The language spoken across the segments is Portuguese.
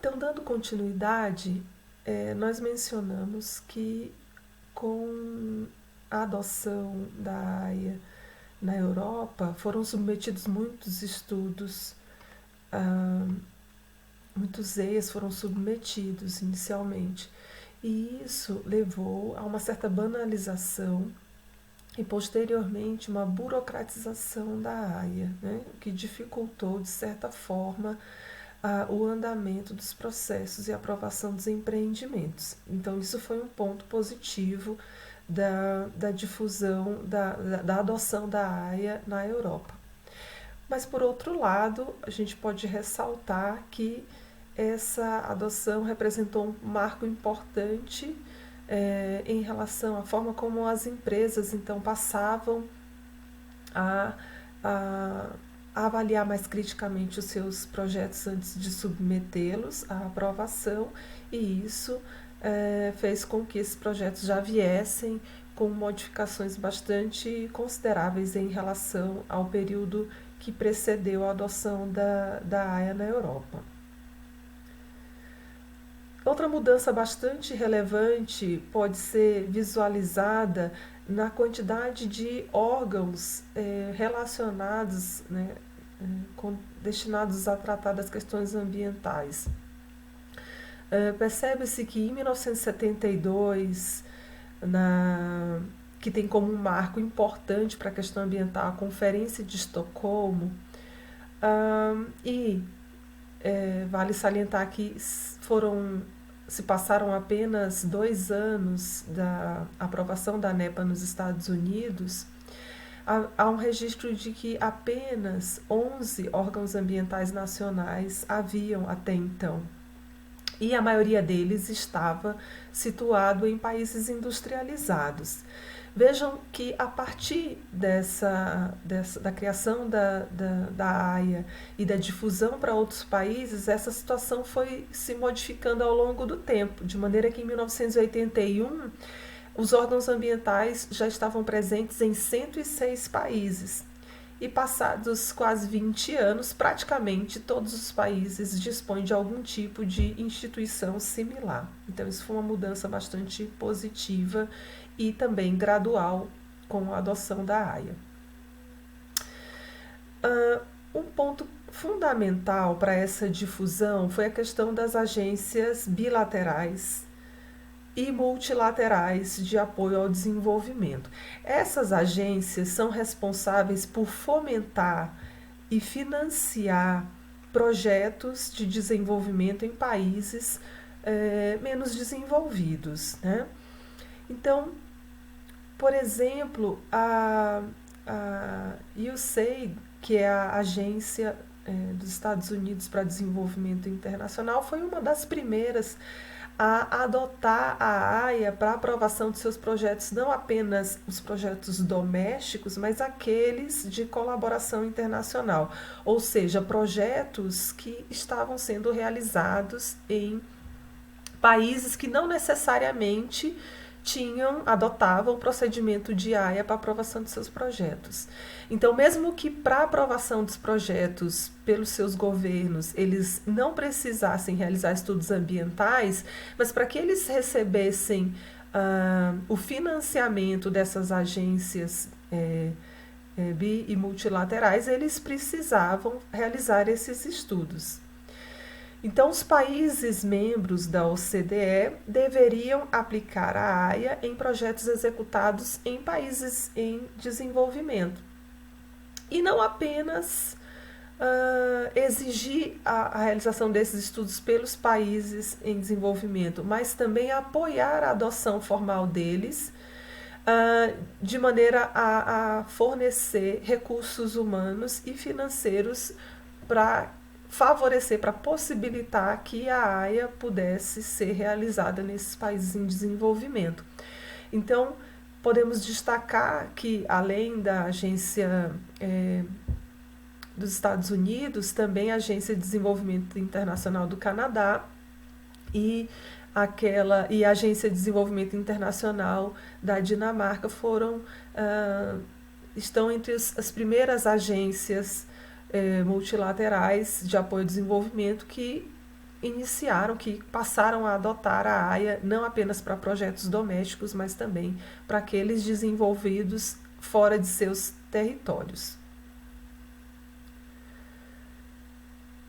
Então, dando continuidade, nós mencionamos que com a adoção da AIA na Europa foram submetidos muitos estudos, ah, muitos EIAs foram submetidos inicialmente. E isso levou a uma certa banalização e posteriormente uma burocratização da AIA, né, que dificultou, de certa forma, o andamento dos processos e aprovação dos empreendimentos. Então, isso foi um ponto positivo da difusão, da adoção da AIA na Europa. Mas, por outro lado, a gente pode ressaltar que essa adoção representou um marco importante em relação à forma como as empresas então passavam a, a, a avaliar mais criticamente os seus projetos antes de submetê-los à aprovação, e isso fez com que esses projetos já viessem com modificações bastante consideráveis em relação ao período que precedeu a adoção da AIA na Europa. Outra mudança bastante relevante pode ser visualizada na quantidade de órgãos relacionados, né, destinados a tratar das questões ambientais. Percebe-se que em 1972, que tem como um marco importante para a questão ambiental a Conferência de Estocolmo, vale salientar que se passaram apenas 2 anos da aprovação da NEPA nos Estados Unidos. Há um registro de que apenas 11 órgãos ambientais nacionais haviam até então. E a maioria deles estava situado em países industrializados. Vejam que a partir da criação da AIA e da difusão para outros países, essa situação foi se modificando ao longo do tempo, de maneira que em 1981 os órgãos ambientais já estavam presentes em 106 países. E passados quase 20 anos, praticamente todos os países dispõem de algum tipo de instituição similar. Então, isso foi uma mudança bastante positiva e também gradual com a adoção da AIA. Um ponto fundamental para essa difusão foi a questão das agências bilaterais e multilaterais de apoio ao desenvolvimento. Essas agências são responsáveis por fomentar e financiar projetos de desenvolvimento em países menos desenvolvidos, né? Então, por exemplo, a USAID, que é a agência dos Estados Unidos para Desenvolvimento Internacional, foi uma das primeiras a adotar a AIA para aprovação de seus projetos, não apenas os projetos domésticos, mas aqueles de colaboração internacional, ou seja, projetos que estavam sendo realizados em países que não necessariamente adotavam o procedimento de AIA para aprovação de seus projetos. Então, mesmo que para aprovação dos projetos pelos seus governos eles não precisassem realizar estudos ambientais, mas para que eles recebessem o financiamento dessas agências bi e multilaterais, eles precisavam realizar esses estudos. Então, os países membros da OCDE deveriam aplicar a AIA em projetos executados em países em desenvolvimento. E não apenas exigir a realização desses estudos pelos países em desenvolvimento, mas também apoiar a adoção formal deles, de maneira a fornecer recursos humanos e financeiros para favorecer, para possibilitar que a AIA pudesse ser realizada nesses países em desenvolvimento. Então, podemos destacar que, além da agência dos Estados Unidos, também a Agência de Desenvolvimento Internacional do Canadá e a Agência de Desenvolvimento Internacional da Dinamarca estão entre as primeiras agências multilaterais de apoio ao desenvolvimento que iniciaram, que passaram a adotar a AIA não apenas para projetos domésticos, mas também para aqueles desenvolvidos fora de seus territórios.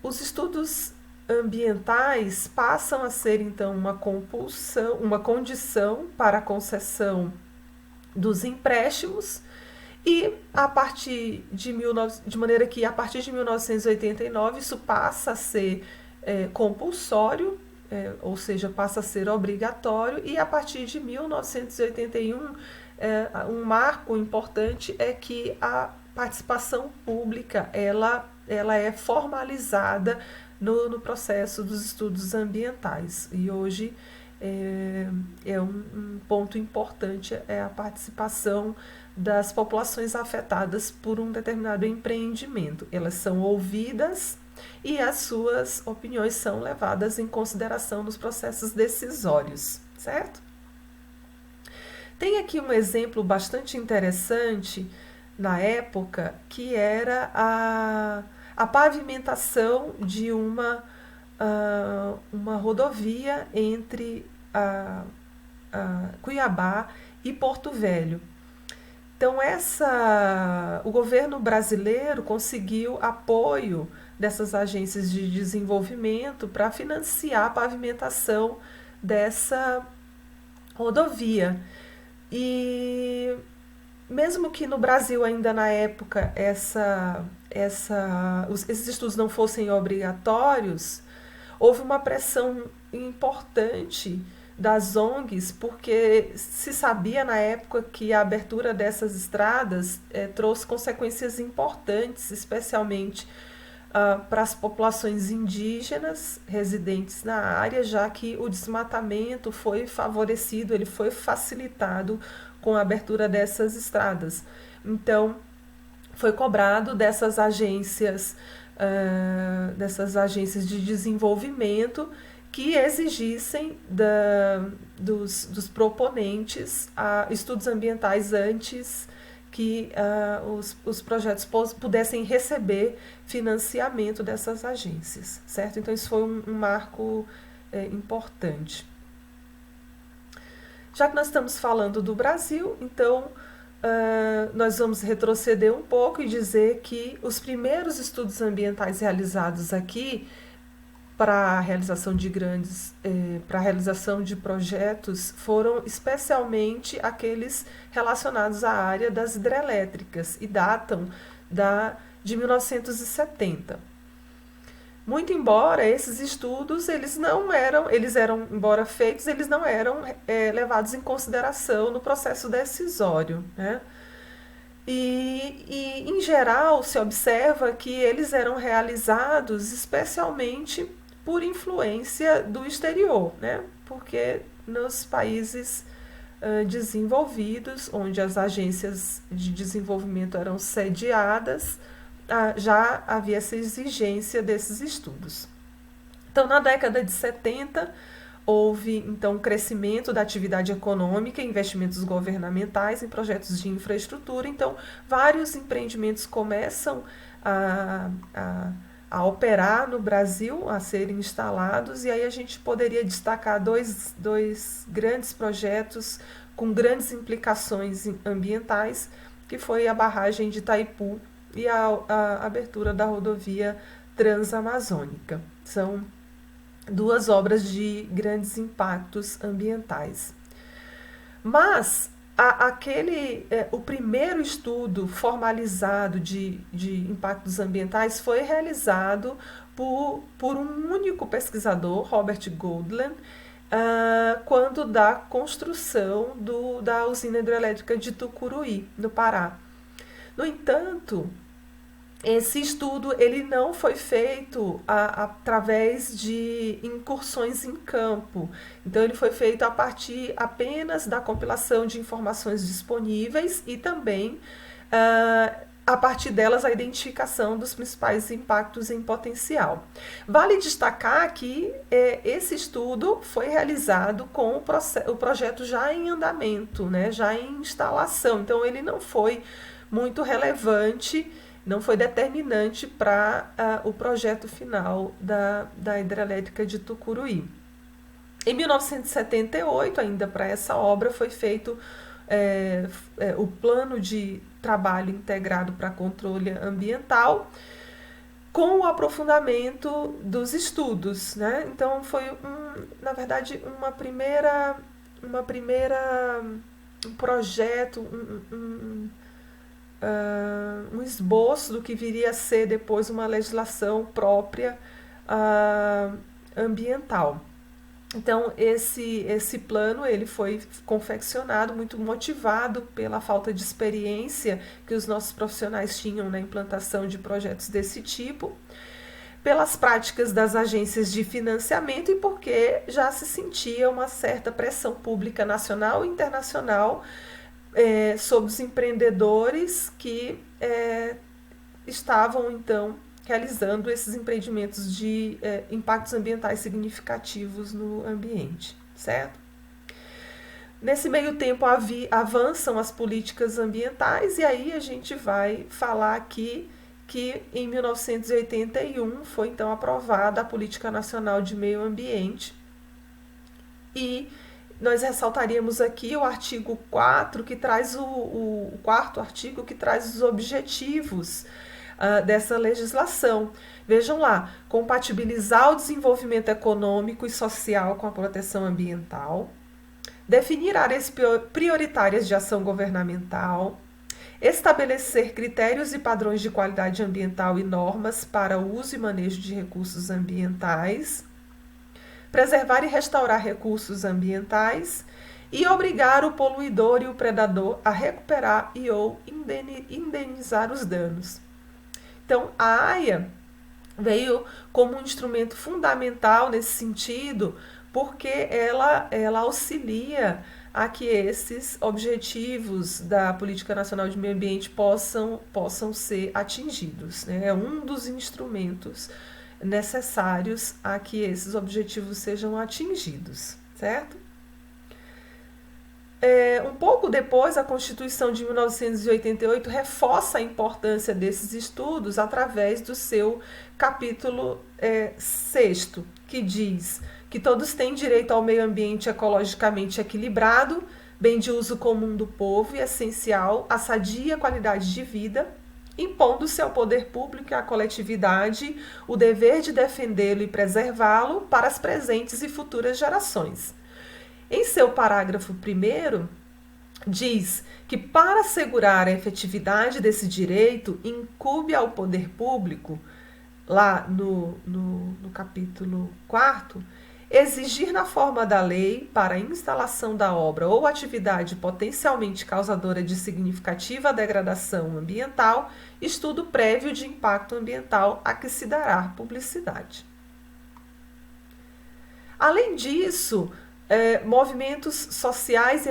Os estudos ambientais passam a ser então uma condição para a concessão dos empréstimos e de maneira que a partir de 1989 isso passa a ser compulsório, ou seja, passa a ser obrigatório, e a partir de 1981 um marco importante é que a participação pública ela é formalizada no processo dos estudos ambientais. E hoje um ponto importante é a participação das populações afetadas por um determinado empreendimento. Elas são ouvidas e as suas opiniões são levadas em consideração nos processos decisórios, certo? Tem aqui um exemplo bastante interessante na época, que era a pavimentação de uma rodovia entre Cuiabá e Porto Velho. Então, o governo brasileiro conseguiu apoio dessas agências de desenvolvimento para financiar a pavimentação dessa rodovia. E mesmo que no Brasil ainda na época esses estudos não fossem obrigatórios, houve uma pressão importante das ONGs, porque se sabia na época que a abertura dessas estradas trouxe consequências importantes, especialmente para as populações indígenas residentes na área, já que o desmatamento foi favorecido, ele foi facilitado com a abertura dessas estradas. Então, foi cobrado dessas agências de desenvolvimento que exigissem dos proponentes estudos ambientais antes que os projetos pudessem receber financiamento dessas agências, certo? Então, isso foi um marco importante. Já que nós estamos falando do Brasil, então nós vamos retroceder um pouco e dizer que os primeiros estudos ambientais realizados aqui para a realização de projetos foram especialmente aqueles relacionados à área das hidrelétricas e datam de 1970. Muito embora esses estudos, embora feitos, eles não eram levados em consideração no processo decisório, né? E, em geral, se observa que eles eram realizados especialmente por influência do exterior, né? Porque nos países desenvolvidos, onde as agências de desenvolvimento eram sediadas, já havia essa exigência desses estudos. Então, na década de 70, houve então um crescimento da atividade econômica, investimentos governamentais em projetos de infraestrutura. Então, vários empreendimentos começam a operar no Brasil, a serem instalados, e aí a gente poderia destacar dois grandes projetos com grandes implicações ambientais, que foi a barragem de Itaipu e a abertura da rodovia Transamazônica. São duas obras de grandes impactos ambientais. Mas o primeiro estudo formalizado de impactos ambientais foi realizado por um único pesquisador, Robert Goldland, quando da construção da usina hidrelétrica de Tucuruí, no Pará. No entanto, esse estudo ele não foi feito através de incursões em campo. Então, ele foi feito a partir apenas da compilação de informações disponíveis e também, a partir delas, a identificação dos principais impactos em potencial. Vale destacar que esse estudo foi realizado com o projeto já em andamento, né, já em instalação. Então, ele não foi muito relevante não foi determinante para o projeto final da hidrelétrica de Tucuruí. Em 1978, ainda para essa obra, foi feito o plano de trabalho integrado para controle ambiental, com o aprofundamento dos estudos, né? Então foi na verdade um projeto, um esboço do que viria a ser depois uma legislação própria ambiental. Então esse plano ele foi confeccionado muito motivado pela falta de experiência que os nossos profissionais tinham na implantação de projetos desse tipo, pelas práticas das agências de financiamento e porque já se sentia uma certa pressão pública nacional e internacional sobre os empreendedores que estavam então realizando esses empreendimentos de impactos ambientais significativos no ambiente, certo? Nesse meio tempo avançam as políticas ambientais e aí a gente vai falar aqui que em 1981 foi então aprovada a Política Nacional de Meio Ambiente e nós ressaltaríamos aqui o artigo 4, que traz o quarto artigo, que traz os objetivos dessa legislação. Vejam lá, compatibilizar o desenvolvimento econômico e social com a proteção ambiental, definir áreas prioritárias de ação governamental, estabelecer critérios e padrões de qualidade ambiental e normas para o uso e manejo de recursos ambientais, preservar e restaurar recursos ambientais e obrigar o poluidor e o predador a recuperar e ou indenizar os danos. Então, a AIA veio como um instrumento fundamental nesse sentido, porque ela auxilia a que esses objetivos da Política Nacional de Meio Ambiente possam ser atingidos, né? É um dos instrumentos necessários a que esses objetivos sejam atingidos, certo? Um pouco depois, a Constituição de 1988 reforça a importância desses estudos através do seu capítulo 6º, que diz que todos têm direito ao meio ambiente ecologicamente equilibrado, bem de uso comum do povo e essencial à sadia qualidade de vida, impondo-se ao poder público e à coletividade o dever de defendê-lo e preservá-lo para as presentes e futuras gerações. Em seu parágrafo 1º, diz que para assegurar a efetividade desse direito, incumbe ao poder público, lá no capítulo 4º, exigir na forma da lei, para a instalação da obra ou atividade potencialmente causadora de significativa degradação ambiental, estudo prévio de impacto ambiental a que se dará publicidade. Além disso, movimentos sociais e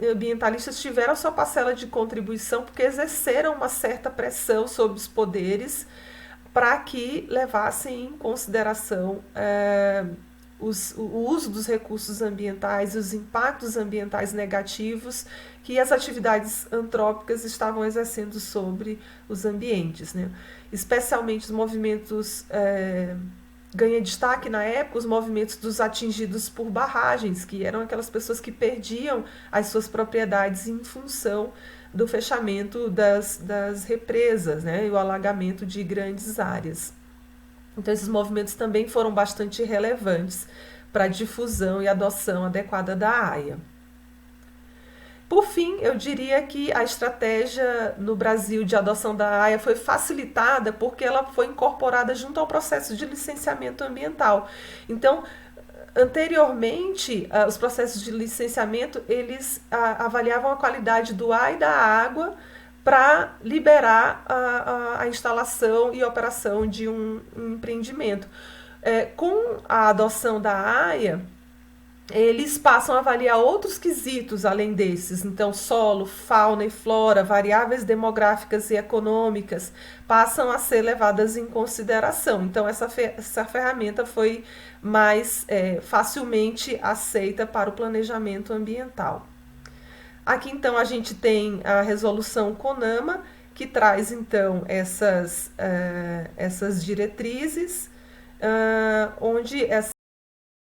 ambientalistas tiveram sua parcela de contribuição porque exerceram uma certa pressão sobre os poderes para que levassem em consideração o uso dos recursos ambientais e os impactos ambientais negativos que as atividades antrópicas estavam exercendo sobre os ambientes, né? Especialmente os movimentos ganha destaque na época os movimentos dos atingidos por barragens, que eram aquelas pessoas que perdiam as suas propriedades em função do fechamento das represas, né, e o alagamento de grandes áreas. Então, esses movimentos também foram bastante relevantes para a difusão e adoção adequada da AIA. Por fim, eu diria que a estratégia no Brasil de adoção da AIA foi facilitada porque ela foi incorporada junto ao processo de licenciamento ambiental. Então, anteriormente, os processos de licenciamento, eles avaliavam a qualidade do ar e da água para liberar a instalação e operação de um empreendimento. Com a adoção da AIA, eles passam a avaliar outros quesitos além desses. Então, solo, fauna e flora, variáveis demográficas e econômicas passam a ser levadas em consideração. Então, essa ferramenta foi mais facilmente aceita para o planejamento ambiental. Aqui, então, a gente tem a resolução CONAMA, que traz então essas diretrizes, onde